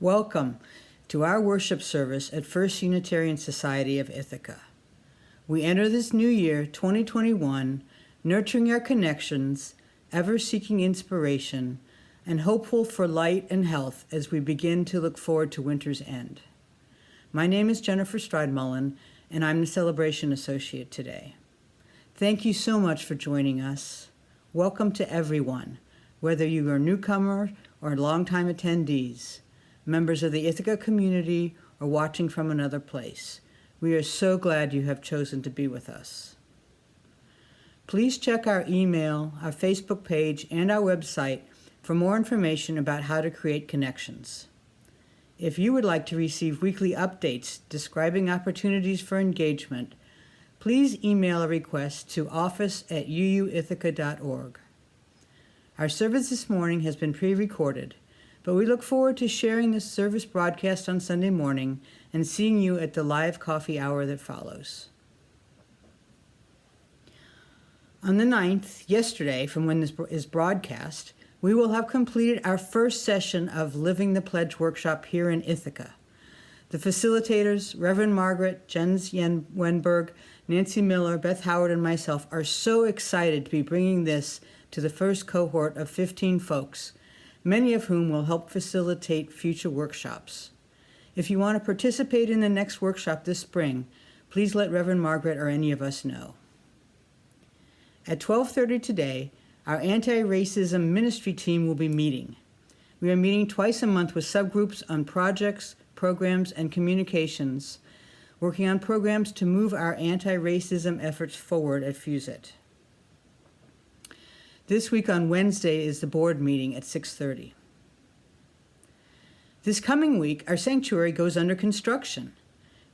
Welcome to our worship service at First Unitarian Society of Ithaca. We enter this new year, 2021, nurturing our connections, ever seeking inspiration, and hopeful for light and health as we begin to look forward to winter's end. My name is Jennifer Stridemullen, and I'm the Celebration Associate today. Thank you so much for joining us. Welcome to everyone, whether you are a newcomer or longtime attendees, members of the Ithaca community, or watching from another place. We are so glad you have chosen to be with us. Please check our email, our Facebook page, and our website for more information about how to create connections. If you would like to receive weekly updates describing opportunities for engagement, please email a request to office@uuithaca.org. Our service this morning has been pre-recorded, but we look forward to sharing this service broadcast on Sunday morning and seeing you at the live coffee hour that follows. On the 9th, yesterday, from when this is broadcast, we will have completed our first session of Living the Pledge workshop here in Ithaca. The facilitators, Reverend Margaret, Jens Wenberg, Nancy Miller, Beth Howard, and myself are so excited to be bringing this to the first cohort of 15 folks, many of whom will help facilitate future workshops. If you want to participate in the next workshop this spring, please let Reverend Margaret or any of us know. At 12:30 today, our anti-racism ministry team will be meeting. We are meeting twice a month with subgroups on projects, programs, and communications, working on programs to move our anti-racism efforts forward at FUSIT. This week on Wednesday is the board meeting at 6:30. This coming week, our sanctuary goes under construction.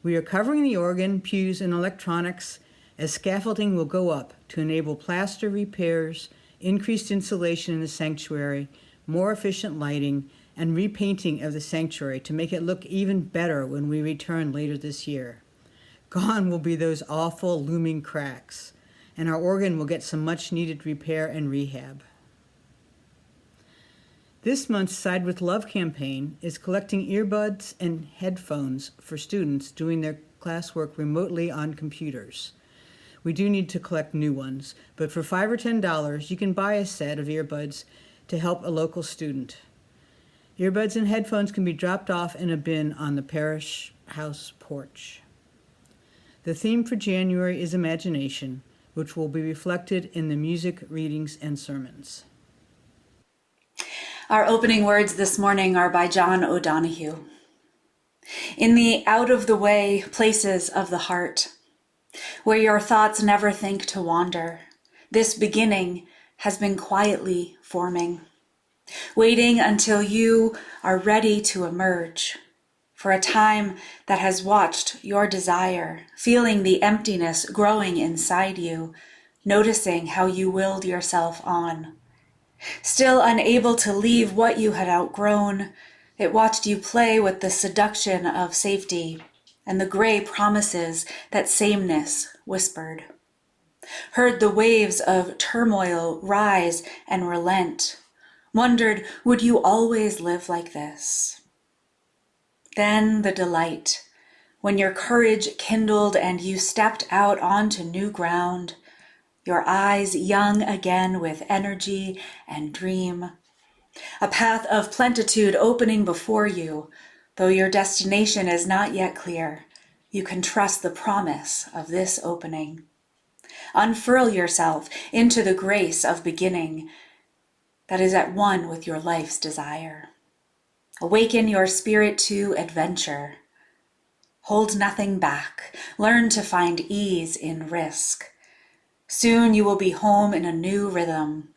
We are covering the organ, pews, and electronics as scaffolding will go up to enable plaster repairs, increased insulation in the sanctuary, more efficient lighting, and repainting of the sanctuary to make it look even better when we return later this year. Gone will be those awful looming cracks, and our organ will get some much-needed repair and rehab. This month's Side with Love campaign is collecting earbuds and headphones for students doing their classwork remotely on computers. We do need to collect new ones, but for $5 or $10, you can buy a set of earbuds to help a local student. Earbuds and headphones can be dropped off in a bin on the parish house porch. The theme for January is imagination, which will be reflected in the music, readings, and sermons. Our opening words this morning are by John O'Donohue. In the out-of-the-way places of the heart, where your thoughts never think to wander, this beginning has been quietly forming, waiting until you are ready to emerge, for a time that has watched your desire, feeling the emptiness growing inside you, noticing how you willed yourself on. Still unable to leave what you had outgrown, it watched you play with the seduction of safety and the gray promises that sameness whispered. Heard the waves of turmoil rise and relent, wondered, would you always live like this? Then the delight, when your courage kindled and you stepped out onto new ground, your eyes young again with energy and dream, a path of plenitude opening before you, though your destination is not yet clear, you can trust the promise of this opening. Unfurl yourself into the grace of beginning that is at one with your life's desire. Awaken your spirit to adventure. Hold nothing back. Learn to find ease in risk. Soon you will be home in a new rhythm,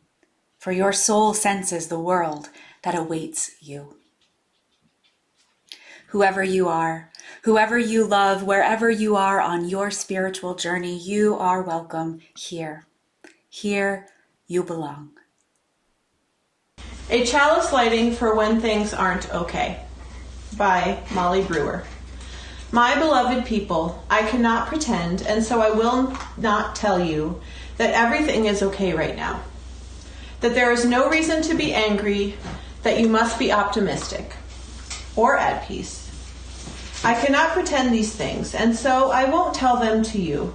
for your soul senses the world that awaits you. Whoever you are, whoever you love, wherever you are on your spiritual journey, you are welcome here. Here you belong. A Chalice Lighting for When Things Aren't Okay by Molly Brewer. My beloved people, I cannot pretend, and so I will not tell you that everything is okay right now. That there is no reason to be angry, that you must be optimistic. or at peace. I cannot pretend these things, and so I won't tell them to you.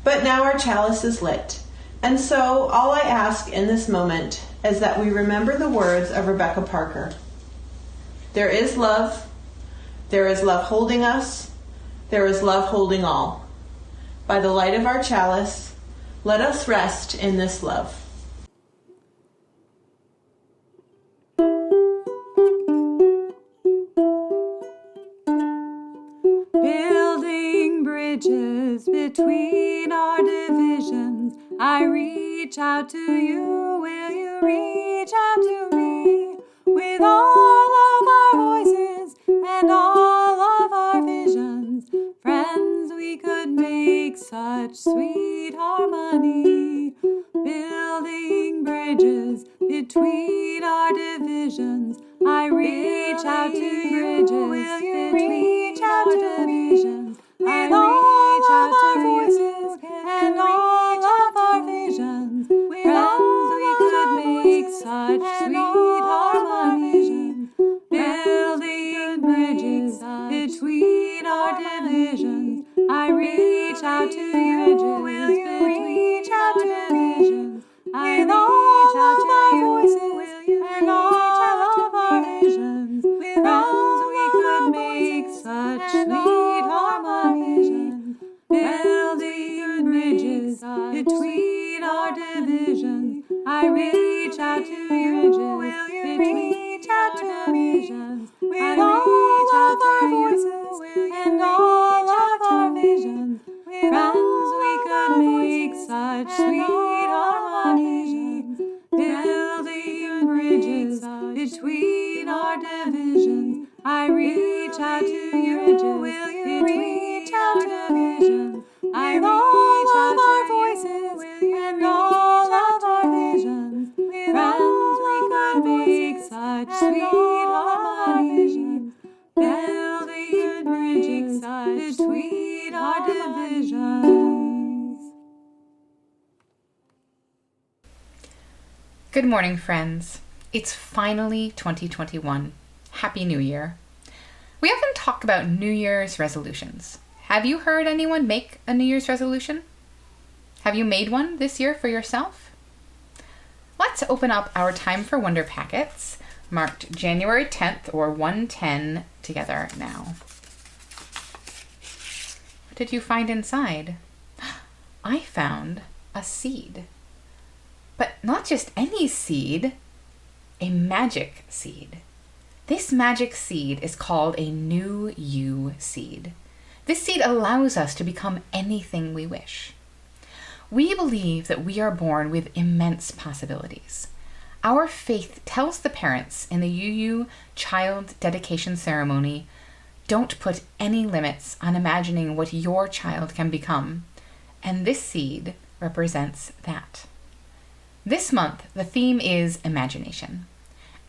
But now our chalice is lit, and so all I ask in this moment is that we remember the words of Rebecca Parker. There is love holding us, there is love holding all. By the light of our chalice, let us rest in this love. Building bridges between our divisions, I reach out to you, will you reach out to me? With all of our voices and all of our visions, friends, we could make such sweet harmony. Building bridges between our divisions, I reach out to you, will you reach out to me? With all of our voices and all of our visions, friends, we could make such sweet harmony. Building bridges between our divisions, I reach out to you, will you reach out to me? With all of our voices and all of our visions, friends, we could make such sweet harmony. Building bridges between our divisions, I reach out to you, will you reach out to me? With all of our voices and all of our visions, friends, we could make such sweet harmony. Building bridges between our divisions, I reach out to you, will you reach out to me? With all of our voices and all of our visions, friends, we could make such sweet harmony. Building bridges between our divisions. Good morning, friends. It's finally 2021. Happy New Year. We often talk about New Year's resolutions. Have you heard anyone make a New Year's resolution? Have you made one this year for yourself? Let's open up our Time for Wonder packets, marked January 10th or 1/10 together now. What did you find inside? I found a seed. But not just any seed, a magic seed. This magic seed is called a New You seed. This seed allows us to become anything we wish. We believe that we are born with immense possibilities. Our faith tells the parents in the UU child dedication ceremony, don't put any limits on imagining what your child can become. And this seed represents that. This month, the theme is imagination.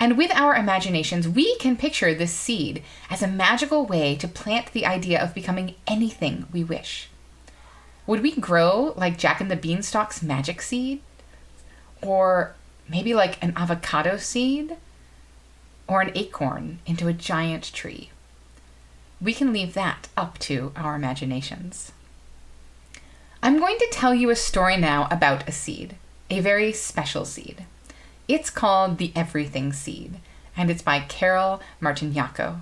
And with our imaginations, we can picture this seed as a magical way to plant the idea of becoming anything we wish. Would we grow like Jack and the Beanstalk's magic seed? Or maybe like an avocado seed? Or an acorn into a giant tree? We can leave that up to our imaginations. I'm going to tell you a story now about a seed, a very special seed. It's called the Everything Seed, and it's by Carol Martignaco.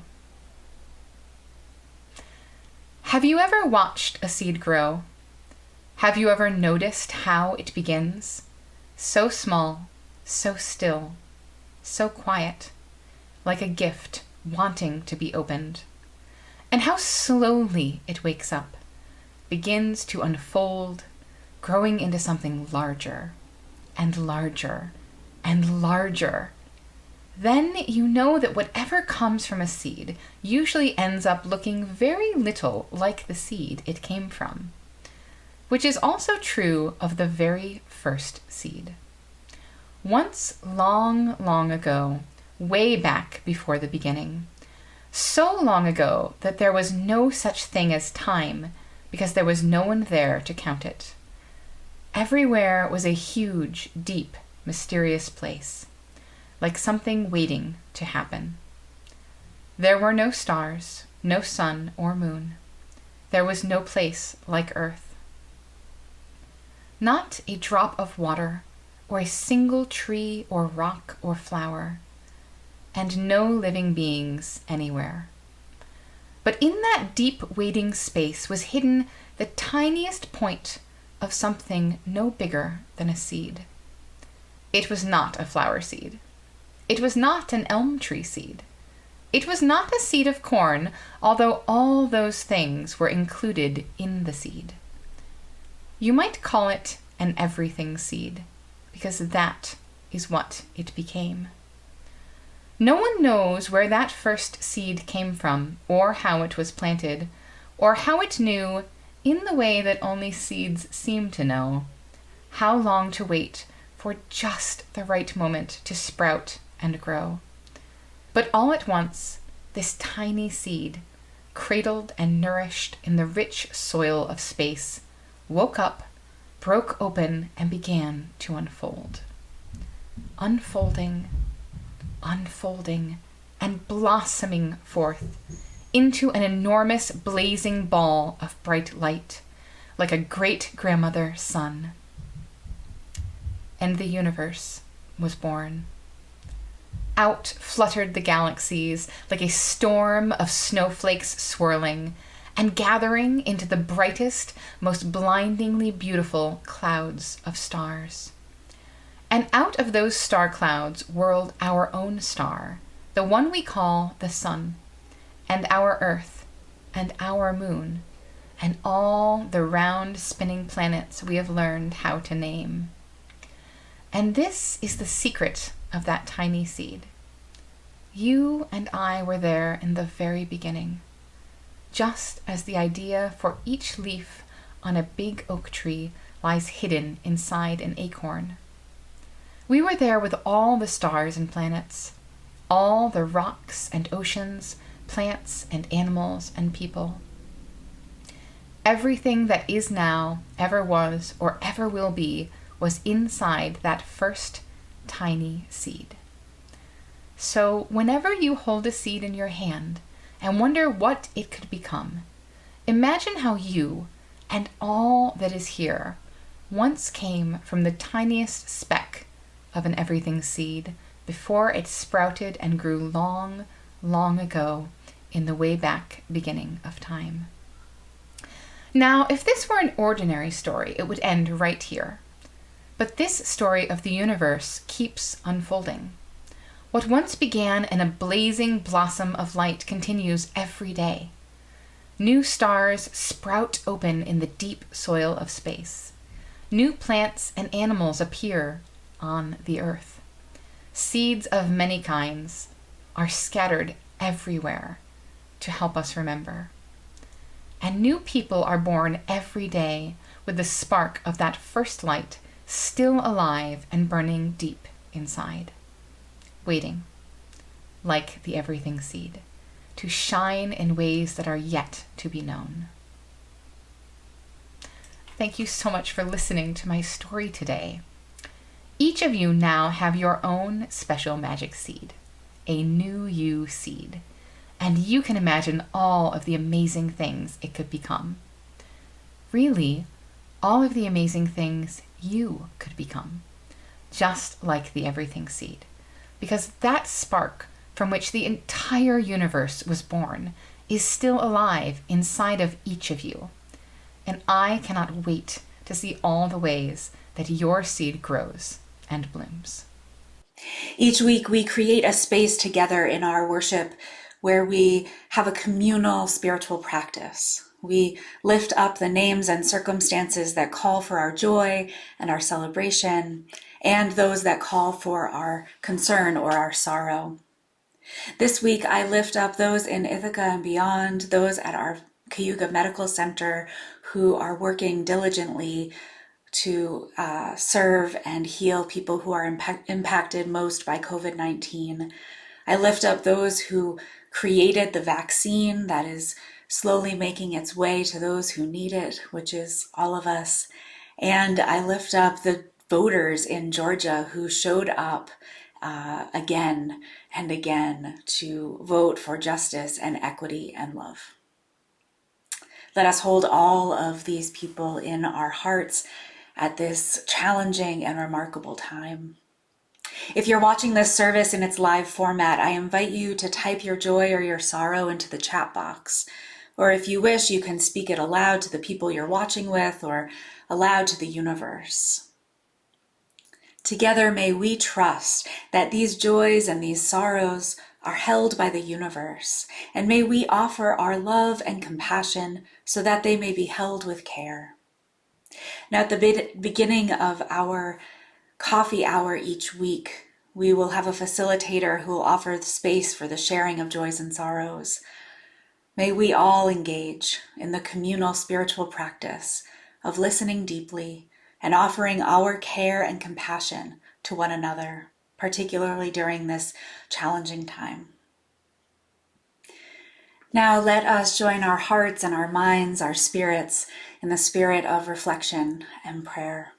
Have you ever watched a seed grow? Have you ever noticed how it begins? So small, so still, so quiet, like a gift wanting to be opened. And how slowly it wakes up, begins to unfold, growing into something larger and larger and larger. Then you know that whatever comes from a seed usually ends up looking very little like the seed it came from, which is also true of the very first seed. Once long, long ago, way back before the beginning, so long ago that there was no such thing as time because there was no one there to count it. Everywhere was a huge, deep, mysterious place, like something waiting to happen. There were no stars, no sun or moon. There was no place like Earth. Not a drop of water, or a single tree or rock or flower, and no living beings anywhere. But in that deep waiting space was hidden the tiniest point of something no bigger than a seed. It was not a flower seed. It was not an elm tree seed. It was not a seed of corn, although all those things were included in the seed. You might call it an everything seed, because that is what it became. No one knows where that first seed came from, or how it was planted, or how it knew, in the way that only seeds seem to know, how long to wait for just the right moment to sprout and grow. But all at once, this tiny seed, cradled and nourished in the rich soil of space, woke up, broke open, and began to unfold. Unfolding, unfolding, and blossoming forth into an enormous blazing ball of bright light, like a great-grandmother sun. And the universe was born. Out fluttered the galaxies like a storm of snowflakes swirling and gathering into the brightest, most blindingly beautiful clouds of stars. And out of those star clouds whirled our own star, the one we call the sun, and our Earth, and our moon, and all the round spinning planets we have learned how to name. And this is the secret of that tiny seed. You and I were there in the very beginning, just as the idea for each leaf on a big oak tree lies hidden inside an acorn. We were there with all the stars and planets, all the rocks and oceans, plants and animals and people. Everything that is now, ever was, or ever will be, was inside that first tiny seed. So whenever you hold a seed in your hand and wonder what it could become, imagine how you and all that is here once came from the tiniest speck of an everything seed before it sprouted and grew long, long ago in the way back beginning of time. Now, if this were an ordinary story, it would end right here. But this story of the universe keeps unfolding. What once began in a blazing blossom of light continues every day. New stars sprout open in the deep soil of space. New plants and animals appear on the earth. Seeds of many kinds are scattered everywhere to help us remember. And new people are born every day with the spark of that first light still alive and burning deep inside, waiting, like the everything seed, to shine in ways that are yet to be known. Thank you so much for listening to my story today. Each of you now have your own special magic seed, a new you seed, and you can imagine all of the amazing things it could become. Really, all of the amazing things you could become, just like the everything seed, because that spark from which the entire universe was born is still alive inside of each of you. And I cannot wait to see all the ways that your seed grows and blooms. Each week we create a space together in our worship where we have a communal spiritual practice. We lift up the names and circumstances that call for our joy and our celebration, and those that call for our concern or our sorrow. This week I lift up those in Ithaca and beyond, those at our Cayuga Medical Center who are working diligently to serve and heal people who are impacted most by COVID-19. I lift up those who created the vaccine that is slowly making its way to those who need it, which is all of us. And I lift up the voters in Georgia who showed up again and again to vote for justice and equity and love. Let us hold all of these people in our hearts at this challenging and remarkable time. If you're watching this service in its live format, I invite you to type your joy or your sorrow into the chat box. Or if you wish, you can speak it aloud to the people you're watching with or aloud to the universe. Together, may we trust that these joys and these sorrows are held by the universe, and may we offer our love and compassion so that they may be held with care. Now, at the beginning of our coffee hour each week, we will have a facilitator who will offer the space for the sharing of joys and sorrows. May we all engage in the communal spiritual practice of listening deeply and offering our care and compassion to one another, particularly during this challenging time. Now let us join our hearts and our minds, our spirits, in the spirit of reflection and prayer.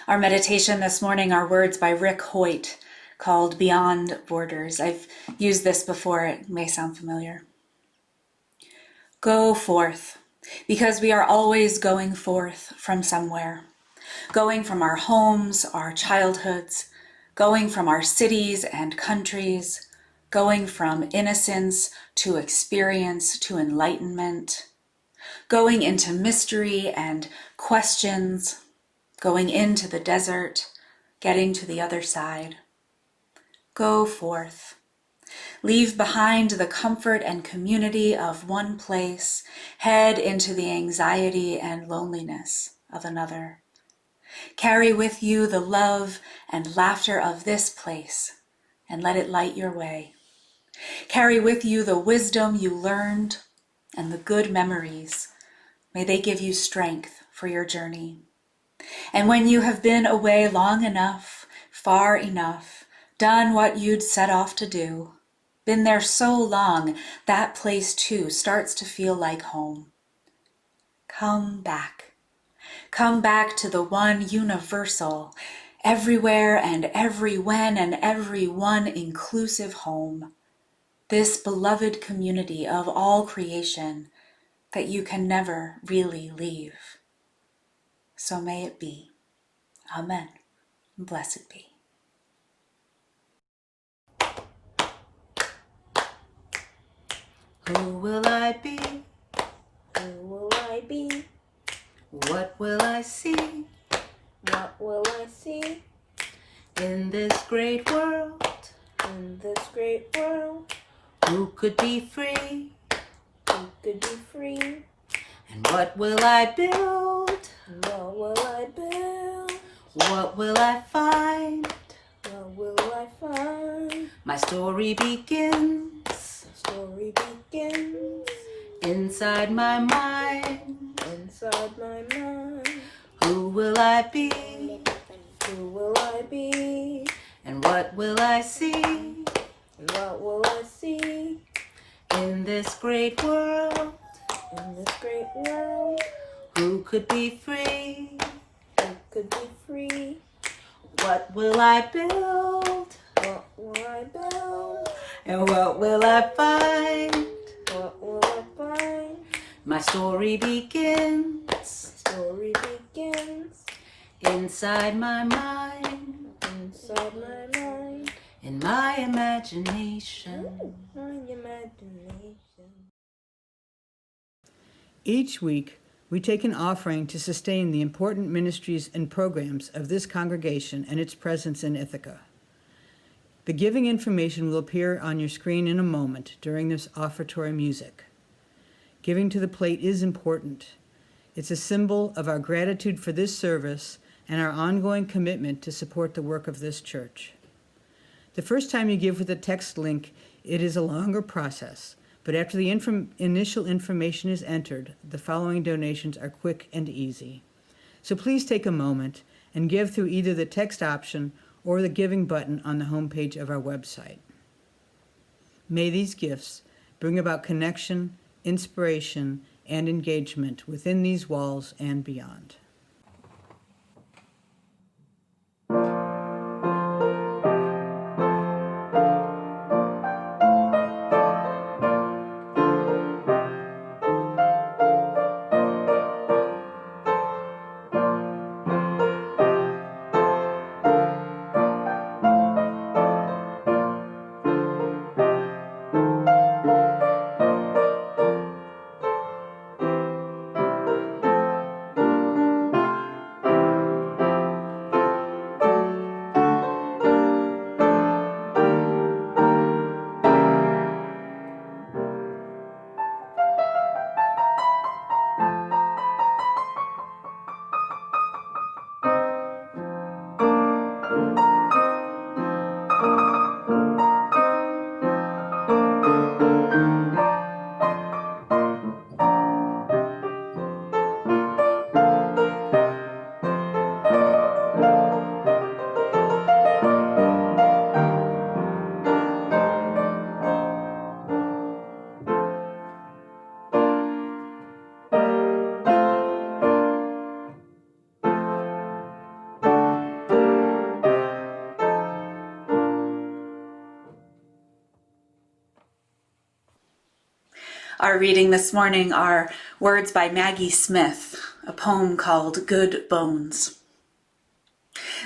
Our meditation this morning are words by Rick Hoyt called Beyond Borders. I've used this before, it may sound familiar. Go forth, because we are always going forth from somewhere, going from our homes, our childhoods, going from our cities and countries, going from innocence to experience to enlightenment, going into mystery and questions, going into the desert, getting to the other side. Go forth. Leave behind the comfort and community of one place, head into the anxiety and loneliness of another. Carry with you the love and laughter of this place, and let it light your way. Carry with you the wisdom you learned and the good memories. May they give you strength for your journey. And when you have been away long enough, far enough, done what you'd set off to do, been there so long, that place too starts to feel like home. Come back. Come back to the one universal, everywhere and every when and every one inclusive home. This beloved community of all creation that you can never really leave. So may it be. Amen. Blessed be. Who will I be? Who will I be? What will I see What will I see in this great world? in this great world? Who could be free? Who could be free? And what will I build? What will I build? What will I find? What will I find? My story begins The story begins inside my mind. inside my mind. Who will I be? Who will I be? And what will I see And what will I see in this great world? in this great world? Who could be free? Who could be free? What will I build? What will I build? And what will I find? What will I find? My story begins Story begins inside my mind, inside my mind. in my imagination. My imagination. Each week, we take an offering to sustain the important ministries and programs of this congregation and its presence in Ithaca. The giving information will appear on your screen in a moment during this offertory music. Giving to the plate is important. It's a symbol of our gratitude for this service and our ongoing commitment to support the work of this church. The first time you give with a text link, it is a longer process, but after the initial information is entered, the following donations are quick and easy. So please take a moment and give through either the text option or the giving button on the homepage of our website. May these gifts bring about connection, inspiration, and engagement within these walls and beyond. Our reading this morning are words by Maggie Smith, a poem called Good Bones.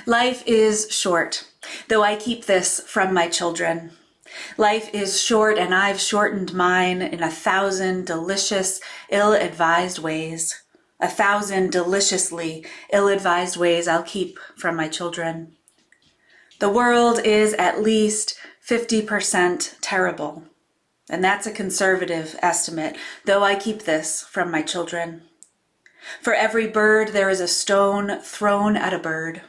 Life is short, though I keep this from my children. Life is short, and I've shortened mine in 1,000 delicious, ill-advised ways. 1,000 deliciously ill-advised ways I'll keep from my children. The world is at least 50% terrible, and that's a conservative estimate, though I keep this from my children. For every bird, there is a stone thrown at a bird.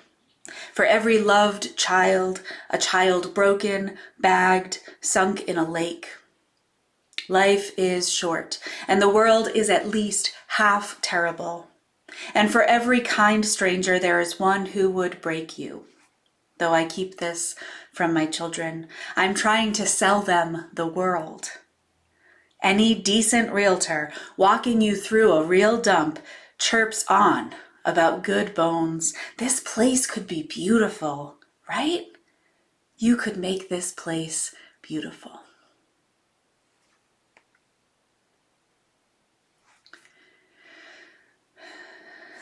For every loved child, a child broken, bagged, sunk in a lake. Life is short, and the world is at least half terrible. And for every kind stranger, there is one who would break you. Though I keep this from my children, I'm trying to sell them the world. Any decent realtor walking you through a real dump chirps on about good bones. This place could be beautiful, right? You could make this place beautiful.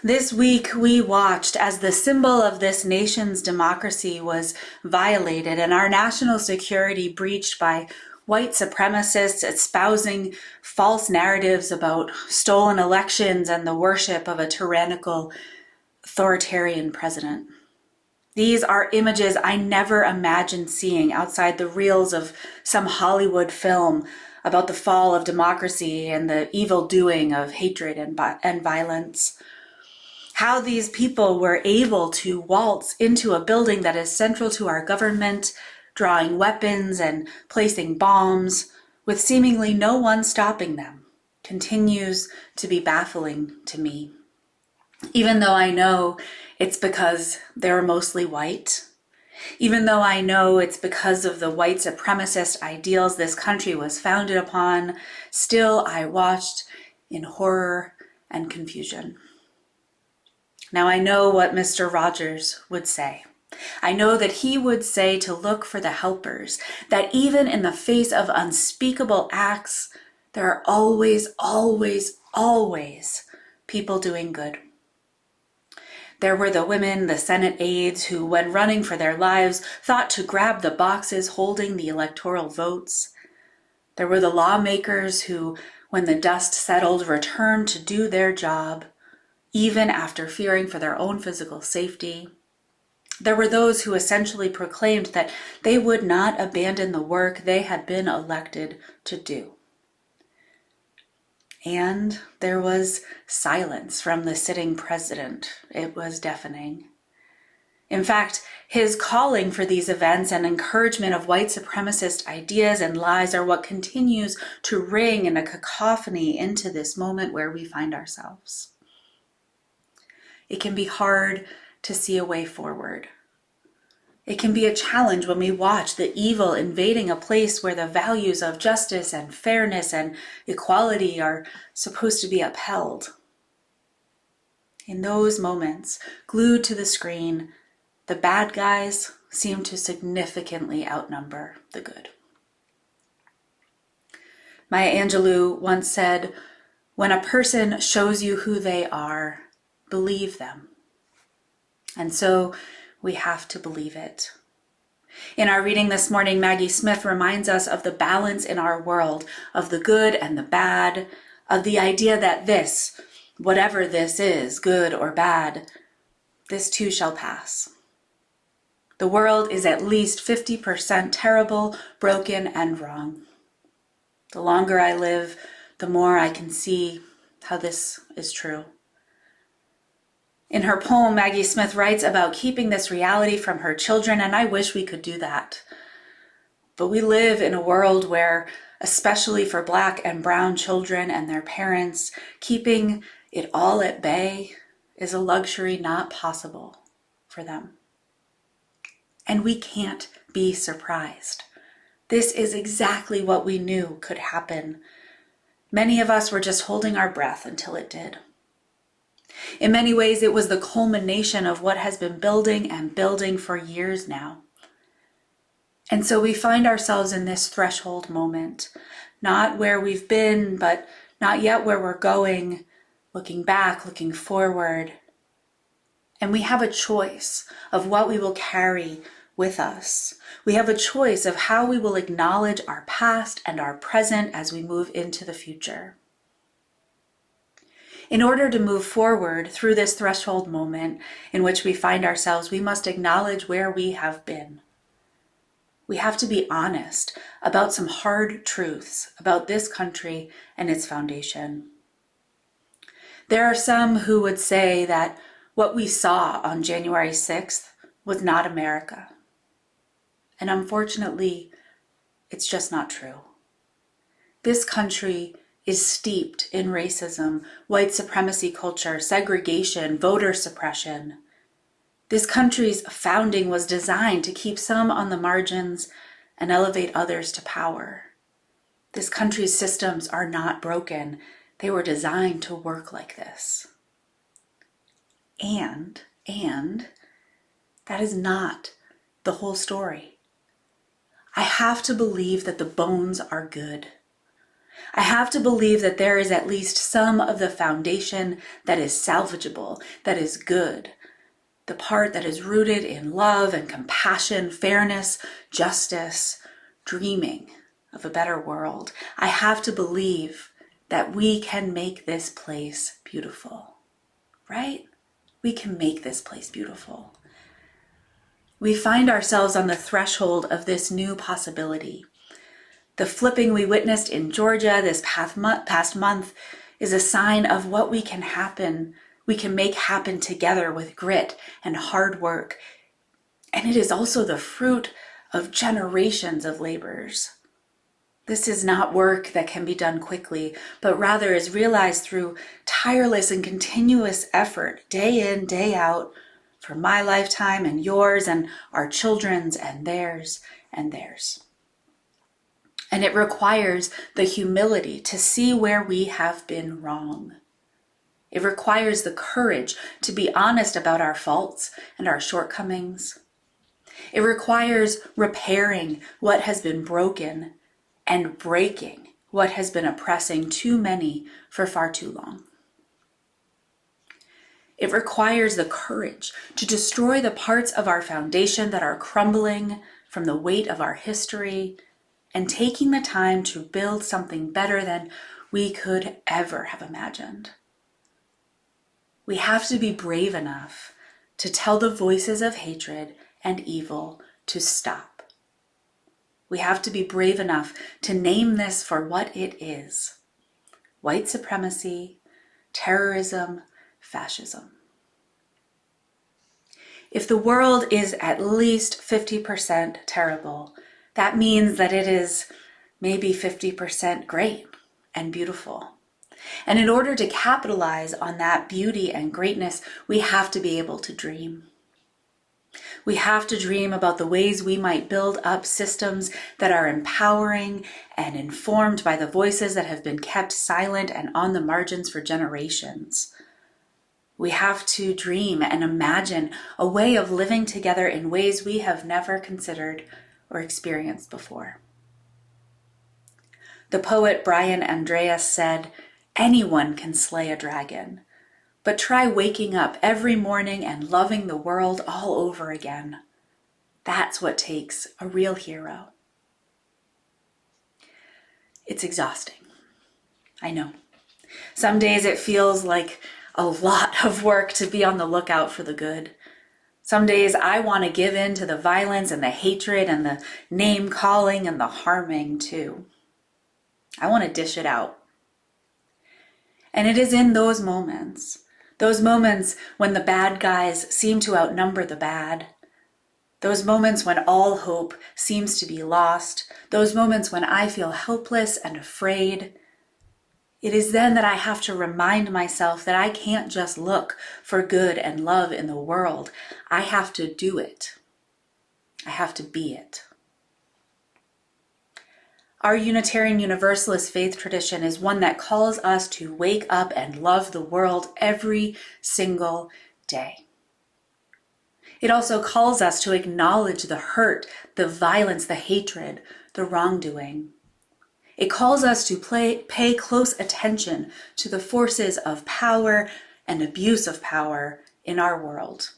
This week we watched as the symbol of this nation's democracy was violated and our national security breached by white supremacists espousing false narratives about stolen elections and the worship of a tyrannical, authoritarian president. These are images I never imagined seeing outside the reels of some Hollywood film about the fall of democracy and the evil doing of hatred and violence. How these people were able to waltz into a building that is central to our government, drawing weapons and placing bombs, with seemingly no one stopping them, continues to be baffling to me. Even though I know it's because they're mostly white, even though I know it's because of the white supremacist ideals this country was founded upon, still I watched in horror and confusion. Now I know what Mr. Rogers would say. I know that he would say to look for the helpers, that even in the face of unspeakable acts, there are always, always, always people doing good. There were the women, the Senate aides, who, when running for their lives, thought to grab the boxes holding the electoral votes. There were the lawmakers who, when the dust settled, returned to do their job, even after fearing for their own physical safety. There were those who essentially proclaimed that they would not abandon the work they had been elected to do. And there was silence from the sitting president. It was deafening. In fact, his calling for these events and encouragement of white supremacist ideas and lies are what continues to ring in a cacophony into this moment where we find ourselves. It can be hard to see a way forward. It can be a challenge when we watch the evil invading a place where the values of justice and fairness and equality are supposed to be upheld. In those moments, glued to the screen, the bad guys seem to significantly outnumber the good. Maya Angelou once said, "When a person shows you who they are, believe them." And so we have to believe it. In our reading this morning, Maggie Smith reminds us of the balance in our world, of the good and the bad, of the idea that this, whatever this is, good or bad, this too shall pass. The world is at least 50% terrible, broken, and wrong. The longer I live, the more I can see how this is true. In her poem, Maggie Smith writes about keeping this reality from her children, and I wish we could do that. But we live in a world where, especially for Black and brown children and their parents, keeping it all at bay is a luxury not possible for them. And we can't be surprised. This is exactly what we knew could happen. Many of us were just holding our breath until it did. In many ways, it was the culmination of what has been building and building for years now. And so we find ourselves in this threshold moment, not where we've been, but not yet where we're going, looking back, looking forward. And we have a choice of what we will carry with us. We have a choice of how we will acknowledge our past and our present as we move into the future. In order to move forward through this threshold moment in which we find ourselves, we must acknowledge where we have been. We have to be honest about some hard truths about this country and its foundation. There are some who would say that what we saw on January 6th was not America. And unfortunately, it's just not true. This country is steeped in racism, white supremacy culture, segregation, voter suppression. This country's founding was designed to keep some on the margins and elevate others to power. This country's systems are not broken. They were designed to work like this. And that is not the whole story. I have to believe that the bones are good. I have to believe that there is at least some of the foundation that is salvageable, that is good. The part that is rooted in love and compassion, fairness, justice, dreaming of a better world. I have to believe that we can make this place beautiful, right? We can make this place beautiful. We find ourselves on the threshold of this new possibility. The flipping we witnessed in Georgia this past month is a sign of what we can make happen together with grit and hard work. And it is also the fruit of generations of labors. This is not work that can be done quickly, but rather is realized through tireless and continuous effort, day in, day out, for my lifetime and yours and our children's and theirs and theirs. And it requires the humility to see where we have been wrong. It requires the courage to be honest about our faults and our shortcomings. It requires repairing what has been broken and breaking what has been oppressing too many for far too long. It requires the courage to destroy the parts of our foundation that are crumbling from the weight of our history and taking the time to build something better than we could ever have imagined. We have to be brave enough to tell the voices of hatred and evil to stop. We have to be brave enough to name this for what it is: white supremacy, terrorism, fascism. If the world is at least 50% terrible, that means that it is maybe 50% great and beautiful. And in order to capitalize on that beauty and greatness, we have to be able to dream. We have to dream about the ways we might build up systems that are empowering and informed by the voices that have been kept silent and on the margins for generations. We have to dream and imagine a way of living together in ways we have never considered or experienced before. The poet Brian Andreas said, "Anyone can slay a dragon, but try waking up every morning and loving the world all over again. That's what takes a real hero." It's exhausting. I know. Some days it feels like a lot of work to be on the lookout for the good. Some days I want to give in to the violence and the hatred and the name calling and the harming too. I want to dish it out. And it is in those moments when the bad guys seem to outnumber the bad, those moments when all hope seems to be lost, those moments when I feel helpless and afraid, it is then that I have to remind myself that I can't just look for good and love in the world. I have to do it. I have to be it. Our Unitarian Universalist faith tradition is one that calls us to wake up and love the world every single day. It also calls us to acknowledge the hurt, the violence, the hatred, the wrongdoing. It calls us to pay close attention to the forces of power and abuse of power in our world.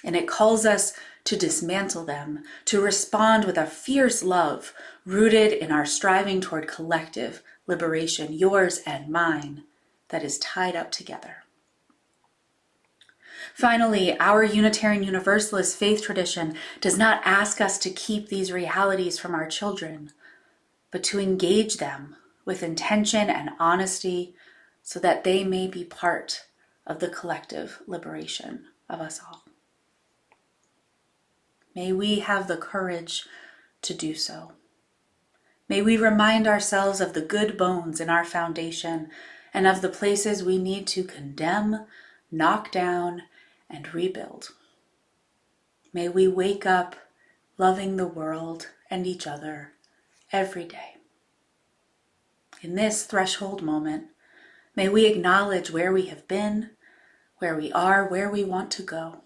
And it calls us to dismantle them, to respond with a fierce love rooted in our striving toward collective liberation, yours and mine, that is tied up together. Finally, our Unitarian Universalist faith tradition does not ask us to keep these realities from our children, but to engage them with intention and honesty so that they may be part of the collective liberation of us all. May we have the courage to do so. May we remind ourselves of the good bones in our foundation and of the places we need to condemn, knock down, and rebuild. May we wake up loving the world and each other every day. In this threshold moment, may we acknowledge where we have been, where we are, where we want to go.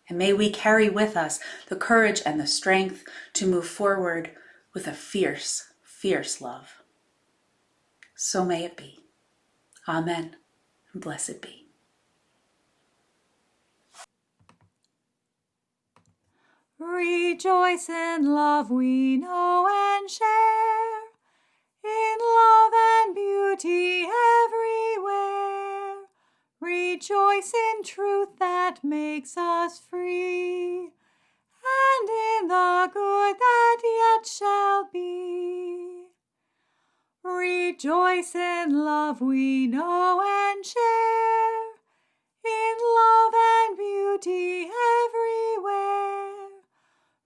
And may we carry with us the courage and the strength to move forward with a fierce, fierce love. So may it be. Amen. And blessed be. Rejoice in love we know and share, in love and beauty everywhere. Rejoice in truth that makes us free, and in the good that yet shall be. Rejoice in love we know and share, in love and beauty everywhere.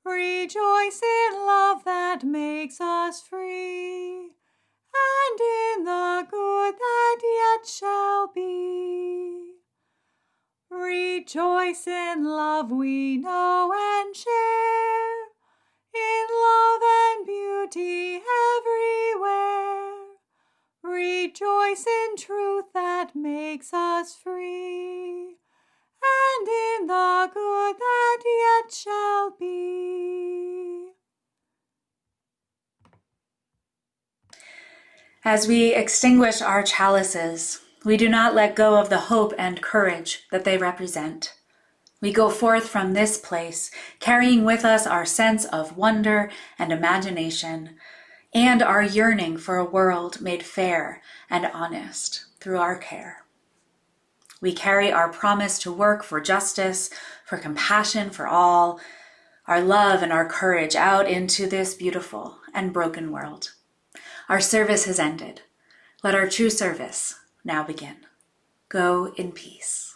Rejoice in love that makes us free, and in the good that yet shall be. Rejoice in love we know and share, in love and beauty everywhere. Rejoice in truth that makes us free, and in the good that yet shall be. As we extinguish our chalices, we do not let go of the hope and courage that they represent. We go forth from this place, carrying with us our sense of wonder and imagination, and our yearning for a world made fair and honest through our care. We carry our promise to work for justice, for compassion for all, our love and our courage out into this beautiful and broken world. Our service has ended. Let our true service now begin. Go in peace.